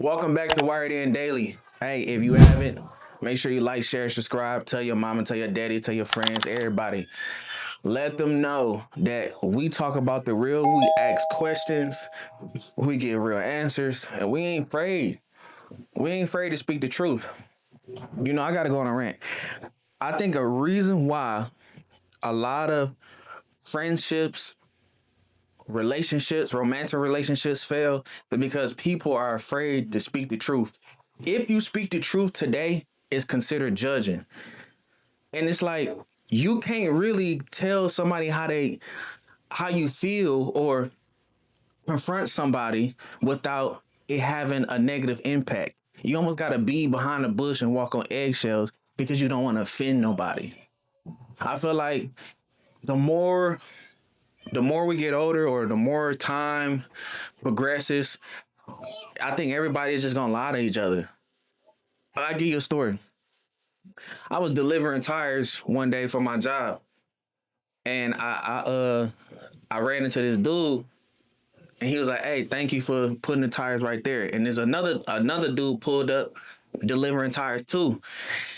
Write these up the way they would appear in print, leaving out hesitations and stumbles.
Welcome back to Wired In Daily. Hey, if you haven't, make sure you like, share, subscribe. Tell your mama, tell your daddy, tell your friends, everybody. Let them know that we talk about the real. We ask questions. We get real answers, and we ain't afraid. We ain't afraid to speak the truth. I gotta go on a rant. I think a reason why a lot of friendships, relationships, romantic relationships fail is because people are afraid to speak the truth. If you speak the truth today, it's considered judging. And it's like you can't really tell somebody how you feel or confront somebody without it having a negative impact. You almost gotta be behind the bush and walk on eggshells because you don't want to offend nobody. I feel like the more the more we get older or the more time progresses, I think everybody is just gonna lie to each other. I'll give you a story. I was delivering tires one day for my job, and I ran into this dude, and he was like, "Hey, thank you for putting the tires right there." And there's another dude pulled up delivering tires too,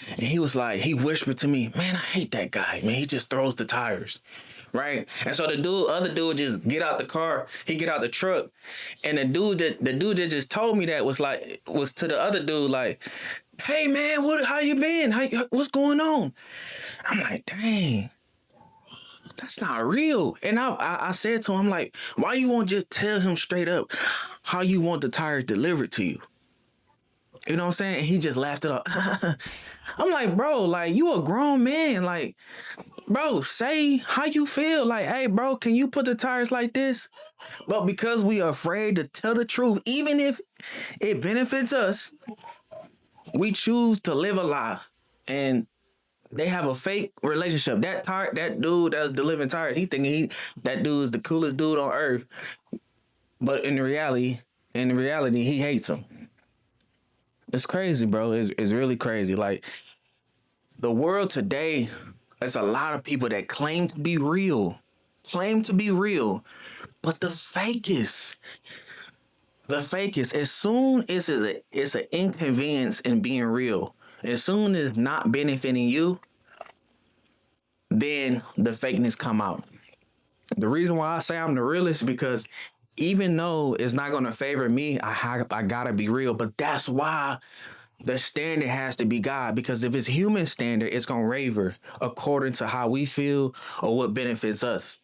and he was like, he whispered to me, "Man, I hate that guy. Man, he just throws the tires." Right. And so other dude just get out the car, he get out the truck, and the dude that just told me that was to the other dude like, "Hey man, how you been? What's going on?" I'm like, dang, that's not real. And I said to him, like, why you won't just tell him straight up how you want the tires delivered to you? You know what I'm saying? And he just laughed it off. I'm like, bro, like you a grown man. Like, bro, say how you feel. Like, hey, bro, can you put the tires like this? But because we are afraid to tell the truth, even if it benefits us, we choose to live a lie. And they have a fake relationship. That dude that's delivering tires, he thinking that dude is the coolest dude on earth. But in reality, he hates him. It's crazy, bro. It's really crazy. Like the world today, there's a lot of people that claim to be real, but the fakest. As soon as it's an inconvenience in being real, as soon as not benefiting you, then the fakeness come out. The reason why I say I'm the realest is because even though it's not gonna favor me, I gotta be real. But that's why the standard has to be God. Because if it's human standard, it's gonna waver according to how we feel or what benefits us.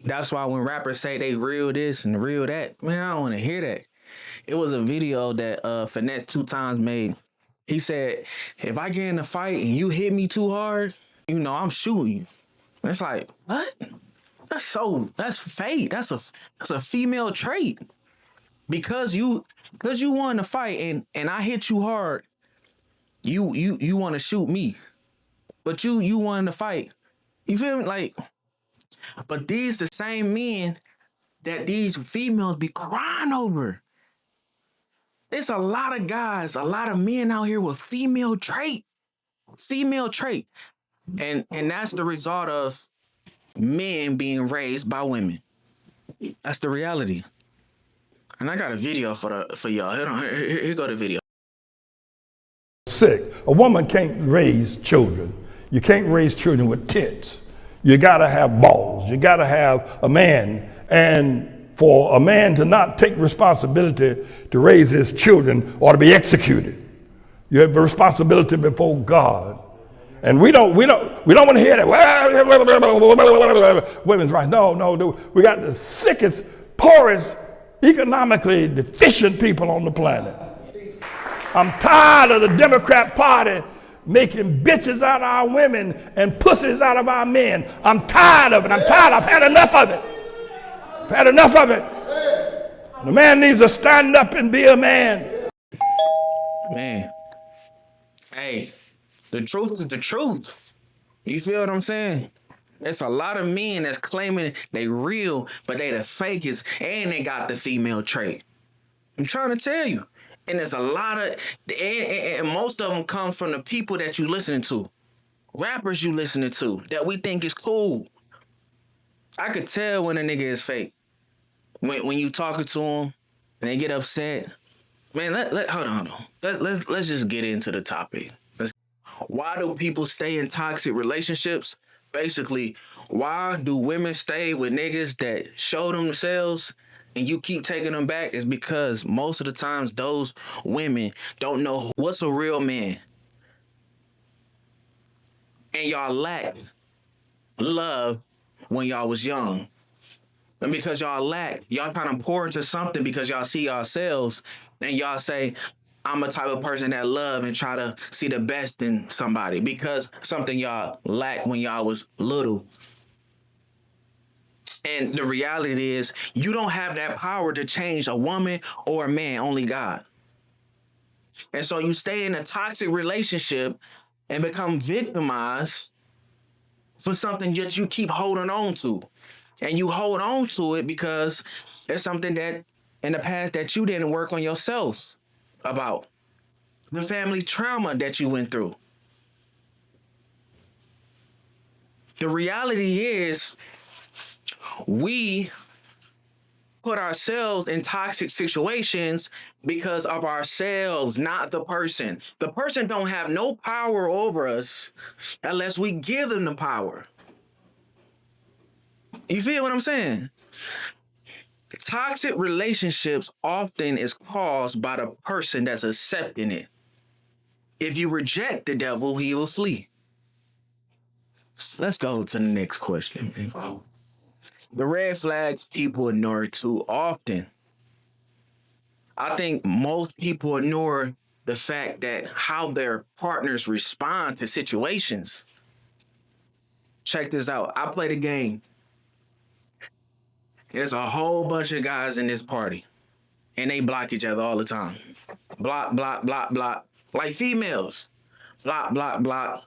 That's why when rappers say they real this and real that, man, I don't want to hear that. It was a video that Finesse 2 times made. He said, "If I get in a fight and you hit me too hard, I'm shooting you." And it's like, what? That's fate. That's a female trait. Because you won the fight and I hit you hard, you want to shoot me. But you won the fight. You feel me? Like, but these the same men that these females be crying over. There's a lot of guys, a lot of men out here with female trait, and that's the result of men being raised by women. That's the reality. And I got a video for y'all. Here go the video. Sick. A woman can't raise children. You can't raise children with tits. You got to have balls. You got to have a man. And for a man to not take responsibility to raise his children ought to be executed. You have a responsibility before God. And we don't want to hear that. Women's rights. No. We got the sickest, poorest, economically deficient people on the planet. I'm tired of the Democrat Party making bitches out of our women and pussies out of our men. I'm tired of it. I've had enough of it. The man needs to stand up and be a man. Man, hey, the truth is the truth. You feel what I'm saying? It's a lot of men that's claiming they real, but they the fakest, and they got the female trait. I'm trying to tell you. And there's a lot of, and most of them come from the people that you listening to, rappers you listening to that we think is cool. I could tell when a nigga is fake when you talking to them and they get upset Man, hold on. Let's just get into the topic. Why do people stay in toxic relationships? Basically, why do women stay with niggas that show themselves and you keep taking them back? Is because most of the times those women don't know what's a real man. And y'all lack love when y'all was young. And because y'all kind of pour into something because y'all see yourselves and y'all say, I'm a type of person that love and try to see the best in somebody because something y'all lack when y'all was little. And the reality is you don't have that power to change a woman or a man, only God. And so you stay in a toxic relationship and become victimized for something that you keep holding on to. And you hold on to it because it's something that in the past that you didn't work on yourself about. The family trauma that you went through. The reality is we put ourselves in toxic situations because of ourselves, not the person. The person don't have no power over us unless we give them the power. You feel what I'm saying? Toxic relationships often is caused by the person that's accepting it. If you reject the devil, he will flee. Let's go to the next question. The red flags people ignore too often. I think most people ignore the fact that how their partners respond to situations. Check this out. I played a game. There's a whole bunch of guys in this party, and they block each other all the time. Block, block, block, block. Like females. Block, block, block.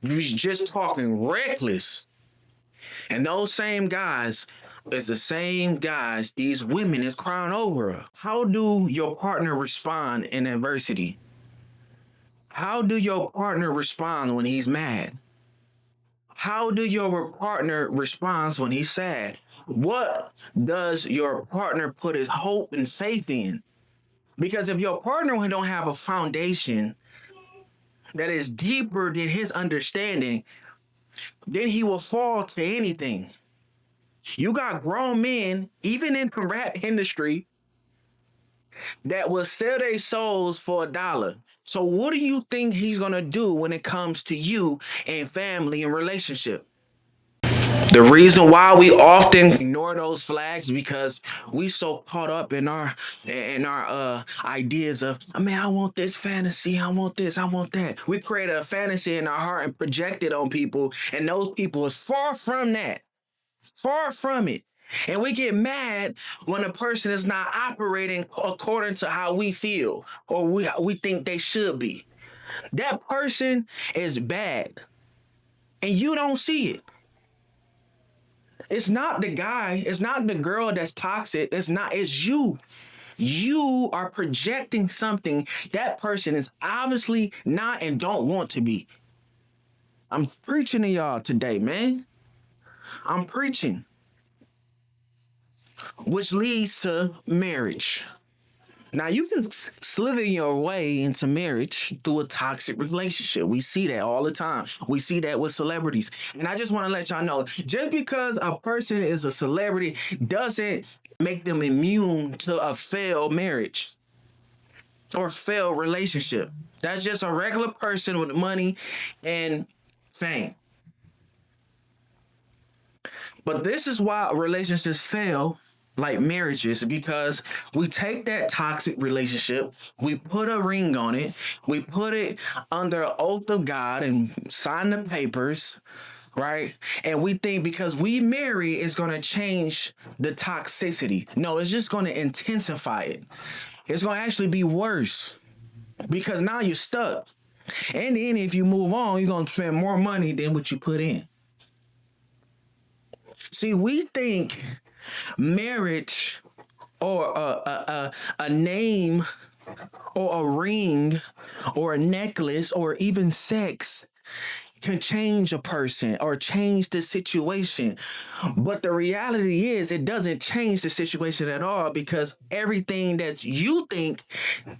You just talking reckless. And those same guys is the same guys these women is crying over. How do your partner respond in adversity? How do your partner respond when he's mad? How do your partner respond when he's sad? What does your partner put his hope and faith in? Because if your partner don't have a foundation that is deeper than his understanding, then he will fall to anything. You got grown men, even in the rap industry, that will sell their souls for $1. So what do you think he's gonna do when it comes to you and family and relationship? The reason why we often ignore those flags because we so caught up in our ideas of, oh, man, I want this fantasy, I want this, I want that. We create a fantasy in our heart and project it on people, and those people is far from that. Far from it. And we get mad when a person is not operating according to how we feel or we think they should be. That person is bad. And you don't see it. It's not the guy, it's not the girl that's toxic. It's you. You are projecting something that person is obviously not and don't want to be. I'm preaching to y'all today, man. I'm preaching. Which leads to marriage. Now you can slither your way into marriage through a toxic relationship. We see that all the time. We see that with celebrities. And I just want to let y'all know, just because a person is a celebrity doesn't make them immune to a failed marriage or failed relationship. That's just a regular person with money and fame. But this is why relationships fail, like marriages, because we take that toxic relationship, we put a ring on it, we put it under an oath of God and sign the papers, right? And we think because we marry, it's going to change the toxicity. No, it's just going to intensify it. It's going to actually be worse because now you're stuck. And then if you move on, you're going to spend more money than what you put in. See, we think marriage or a name or a ring or a necklace or even sex can change a person or change the situation. But the reality is, it doesn't change the situation at all because everything that you think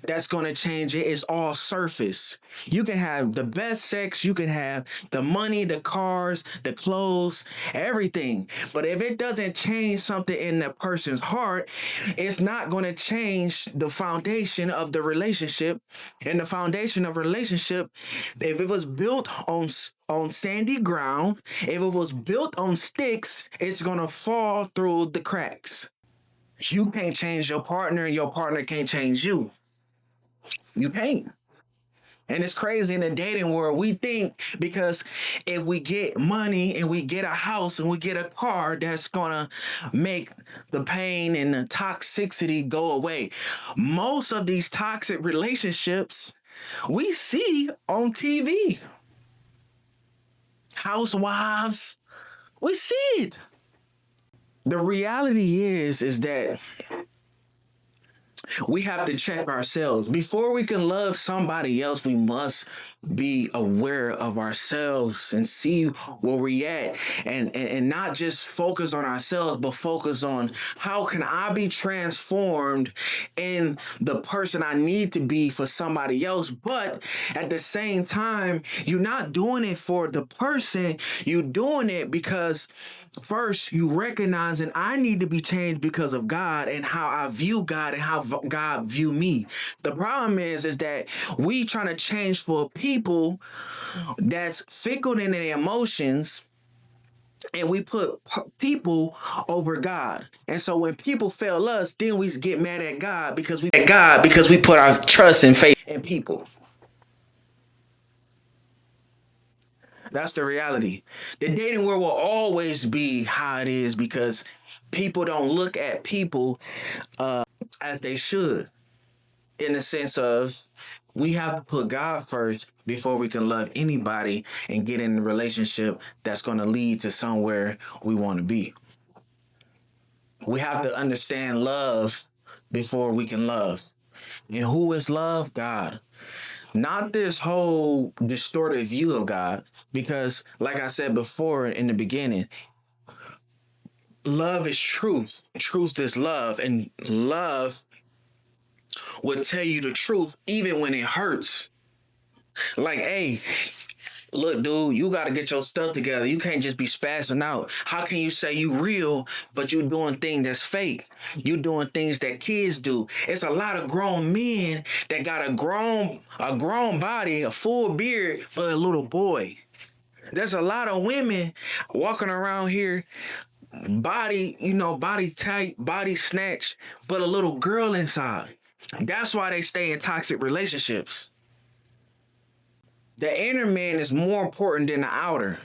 that's going to change it is all surface. You can have the best sex, you can have the money, the cars, the clothes, everything. But if it doesn't change something in the person's heart, it's not going to change the foundation of the relationship. And the foundation of relationship, if it was built on sandy ground, if it was built on sticks, it's going to fall through the cracks. You can't change your partner, and your partner can't change you. You can't. And it's crazy in the dating world. We think because if we get money and we get a house and we get a car, that's gonna make the pain and the toxicity go away. Most of these toxic relationships we see on TV. Housewives, we see it. The reality is that we have to check ourselves before we can love somebody else. We must be aware of ourselves and see where we at, and not just focus on ourselves, but focus on how can I be transformed in the person I need to be for somebody else. But at the same time, you're not doing it for the person, you're doing it because first you recognize that I need to be changed because of God and how I view God and how God view me. The problem is that we trying to change for people that's fickle in their emotions, and we put people over God. And so when people fail us, then we get mad at God because we put our trust and faith in people. That's the reality. The dating world will always be how it is because people don't look at people as they should, in the sense of we have to put God first before we can love anybody and get in a relationship that's going to lead to somewhere we want to be. We have to understand love before we can love. And who is love? God. Not this whole distorted view of God, because, like I said before in the beginning, love is truth. Truth is love. And love will tell you the truth even when it hurts. Like, hey, look, dude, you got to get your stuff together. You can't just be spazzing out. How can you say you real, but you doing things that's fake? You doing things that kids do. It's a lot of grown men that got a grown body, a full beard, but a little boy. There's a lot of women walking around here, body tight, body snatched, but a little girl inside. That's why they stay in toxic relationships. The inner man is more important than the outer.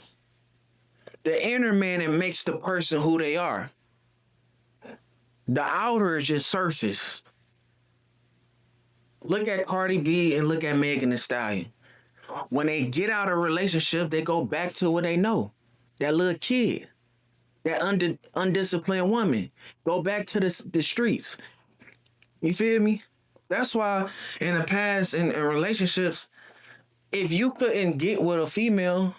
The inner man, it makes the person who they are. The outer is just surface. Look at Cardi B and look at Megan Thee Stallion. When they get out of a relationship, they go back to what they know. That little kid, that undisciplined woman, go back to the streets. You feel me? That's why in the past in relationships, if you couldn't get with a female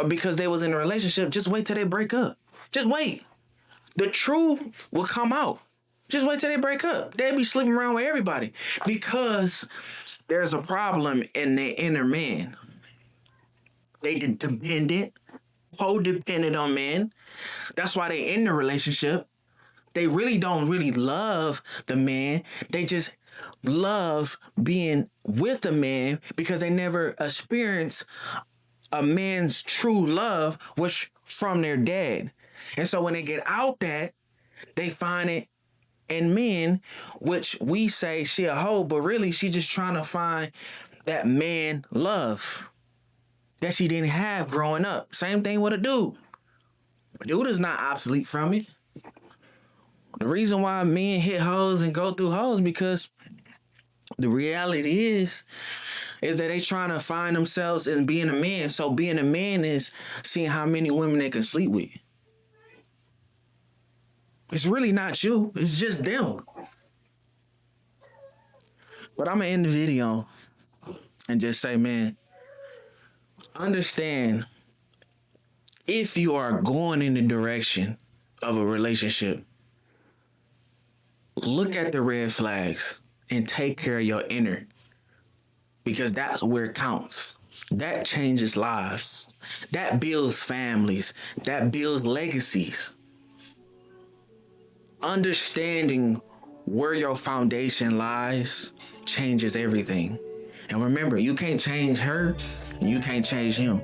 because they was in a relationship, just wait till they break up. Just wait. The truth will come out. Just wait till they break up. They'll be sleeping around with everybody because there's a problem in their inner man. They dependent, codependent on men. That's why they in the relationship. They really don't really love the man. They just love being with a man because they never experience a man's true love, which from their dad. And so when they get out that, they find it in men, which we say she a hoe, but really she just trying to find that man love that she didn't have growing up. Same thing with a dude. A dude is not obsolete from it. The reason why men hit hoes and go through hoes because the reality is that they trying to find themselves as being a man. So being a man is seeing how many women they can sleep with. It's really not you. It's just them. But I'm gonna end the video and just say, man, understand if you are going in the direction of a relationship, look at the red flags and take care of your inner, because that's where it counts. That changes lives. That builds families. That builds legacies. Understanding where your foundation lies changes everything. And remember, you can't change her and you can't change him.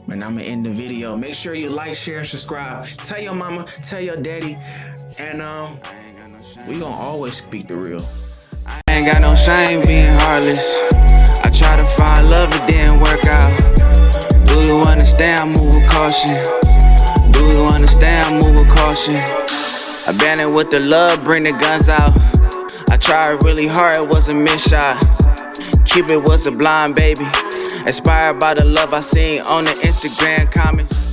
And I'm gonna end the video. Make sure you like, share, subscribe. Tell your mama, tell your daddy, and we gonna always speak the real. I ain't got no shame being heartless. I try to find love, it didn't work out. Do you understand? Move with caution. Do you understand? Move with caution. Abandoned with the love, bring the guns out. I tried really hard, it was a missed shot. Cupid was a blind baby. Inspired by the love I seen on the Instagram comments.